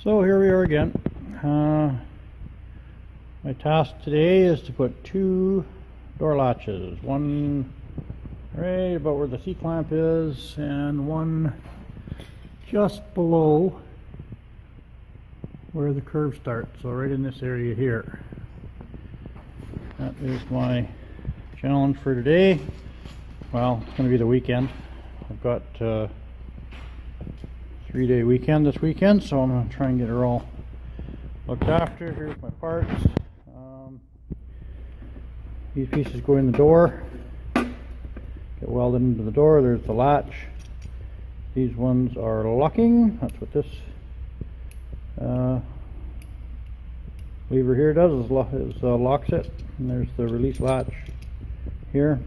So here we are again. My task today is to put two door latches, one right about where the C-clamp is and one just below where the curve starts, so right in this area here. That is my challenge for today. Well, it's going to be the weekend. I've got a 3-day weekend this weekend, so I'm going to try and get her all looked after. Here's my parts. These pieces go in the door, get welded into the door. There's the latch. These ones are locking. That's what this lever here does, is locks it. And there's the release latch here.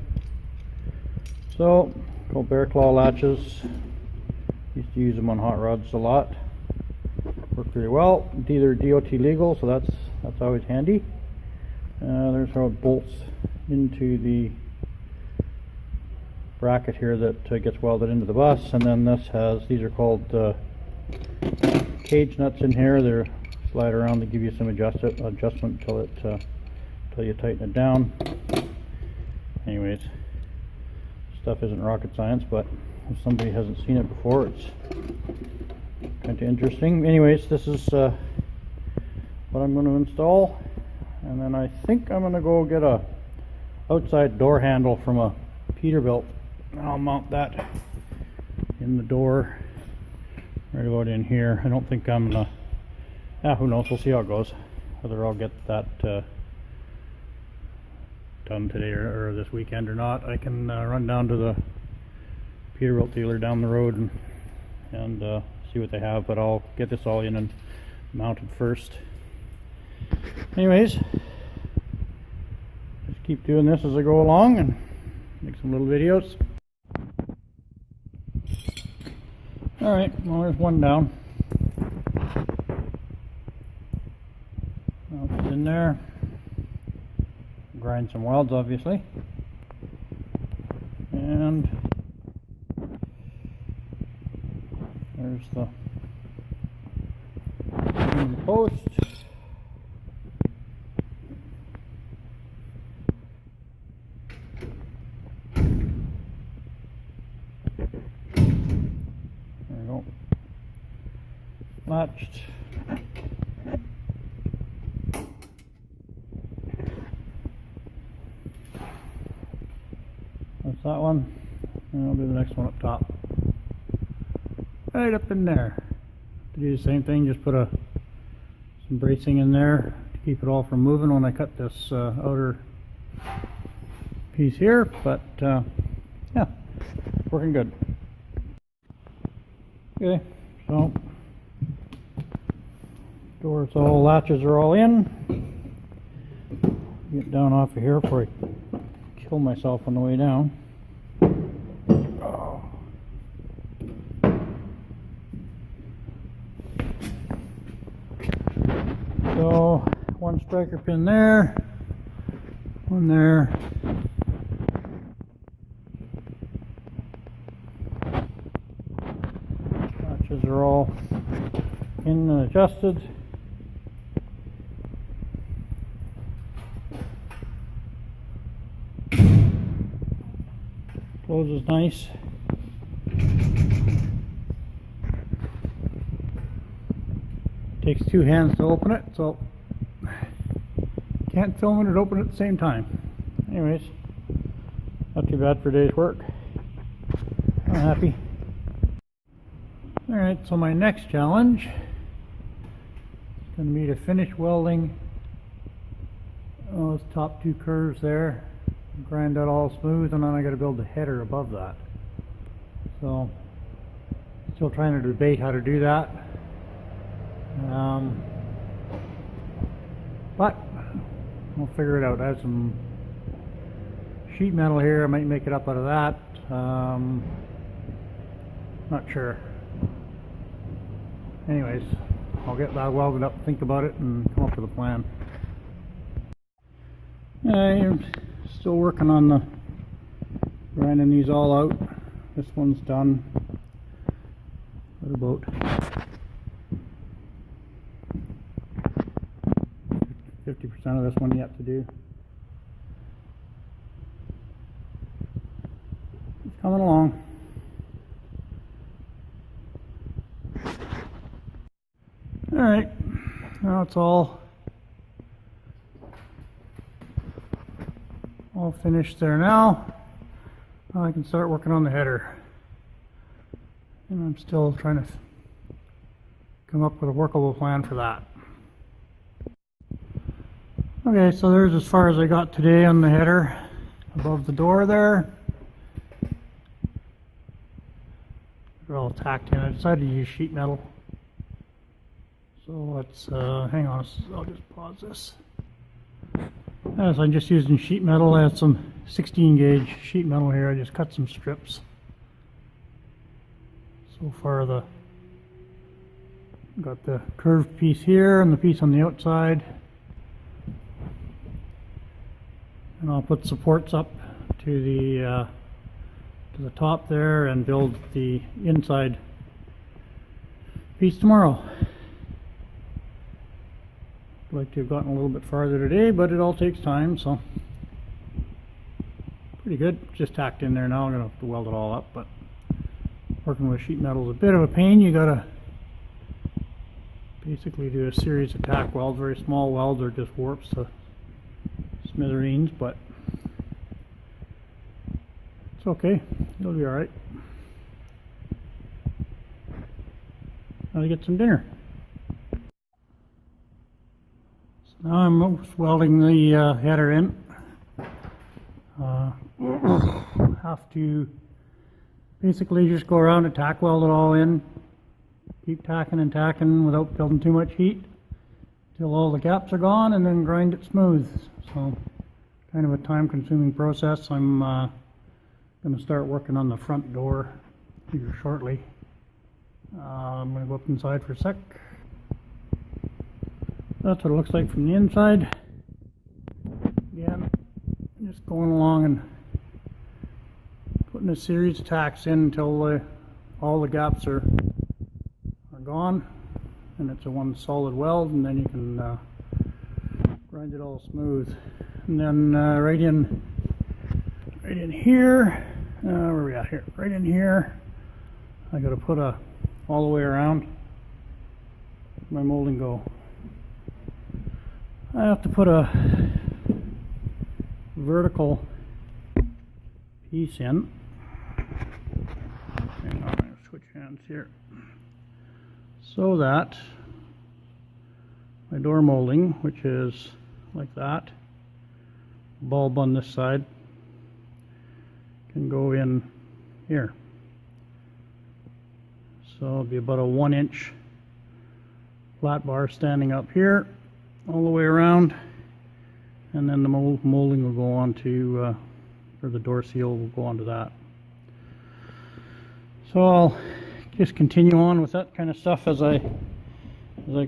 So, called Bear Claw latches. Used to use them on hot rods a lot. Work pretty well. They're DOT legal, so that's always handy. There's how it bolts into the bracket here that gets welded into the bus, and then these are called cage nuts in here. They're slide around to give you some adjustment until you tighten it down. Anyways, stuff isn't rocket science, but if somebody hasn't seen it before, it's kind of interesting. Anyways, this is what I'm going to install, and then I think I'm going to go get a outside door handle from a Peterbilt, and I'll mount that in the door right about in here. I don't think I'm gonna, who knows, we'll see how it goes, whether I'll get that done today or this weekend or not. I can run down to the Peterbilt dealer down the road and see what they have, but I'll get this all in and mounted first. Anyways, just keep doing this as I go along and make some little videos. Alright, well, there's one down. Now it's in there. Grind some welds, obviously. And there's the post. There we go. Latched. That's that one. And I'll do the next one up top. Right up in there. To do the same thing, just put some bracing in there to keep it all from moving when I cut this outer piece here. But yeah, working good. Okay, so latches are all in. Get down off of here before I kill myself on the way down. Oh. So one striker pin there, one there. Latches are all in and adjusted. Closes nice. Takes two hands to open it, so can't film it and open it at the same time. Anyways, not too bad for a day's work. I'm happy. Alright, so my next challenge is going to be to finish welding those top two curves there, grind that all smooth, and then I got to build the header above that. So, still trying to debate how to do that. But we'll figure it out. I have some sheet metal here. I might make it up out of that. Not sure. Anyways, I'll get that welded up, think about it, and come up with a plan. I'm still working on the grinding these all out. This one's done. What about 50% of this one yet to do. It's coming along. Alright, now it's all finished there now. Now I can start working on the header. And I'm still trying to come up with a workable plan for that. Okay, so there's as far as I got today on the header above the door there. They're all tacked in. I decided to use sheet metal. So let's hang on, I'll just pause this. As I'm just using sheet metal, I have some 16 gauge sheet metal here. I just cut some strips. So far got the curved piece here and the piece on the outside. And I'll put supports up to the top there and build the inside piece tomorrow. I'd like to have gotten a little bit farther today, but it all takes time, so pretty good. Just tacked in there now. I'm going to have to weld it all up, but working with sheet metal is a bit of a pain. You got to basically do a series of tack welds, very small welds, or just warps to smithereens, but it's okay. It'll be alright. Now to get some dinner. So now I'm welding the header in. Have to basically just go around and tack weld it all in. Keep tacking and tacking without building too much heat till all the gaps are gone, and then grind it smooth. So kind of a time consuming process. I'm going to start working on the front door here shortly. I'm going to go up inside for a sec. That's what it looks like from the inside. Again, just going along and putting a series of tacks in until all the gaps are gone, and it's a one solid weld, and then you can grind it all smooth. And then right in here, where are we at here? Right in here, I got to put all the way around my molding go. I have to put a vertical piece in. Hang on, I'm going to switch hands here. So that my door molding, which is like that, bulb on this side, can go in here. So it'll be about a 1-inch flat bar standing up here all the way around, and then the molding will go on to, or the door seal will go onto that. So I'll just continue on with that kind of stuff as I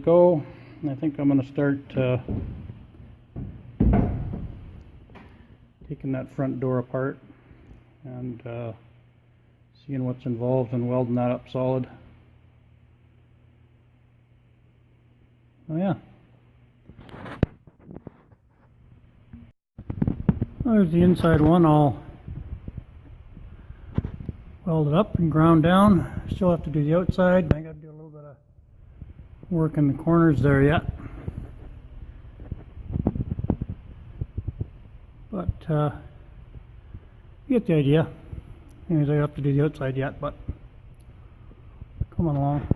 go. I think I'm going to start taking that front door apart and seeing what's involved and welding that up solid. Oh yeah. There's the inside one all welded up and ground down. Still have to do the outside. I got to do a little bit of work in the corners there yet. But you get the idea. Anyways, I have to do the outside yet, but coming along.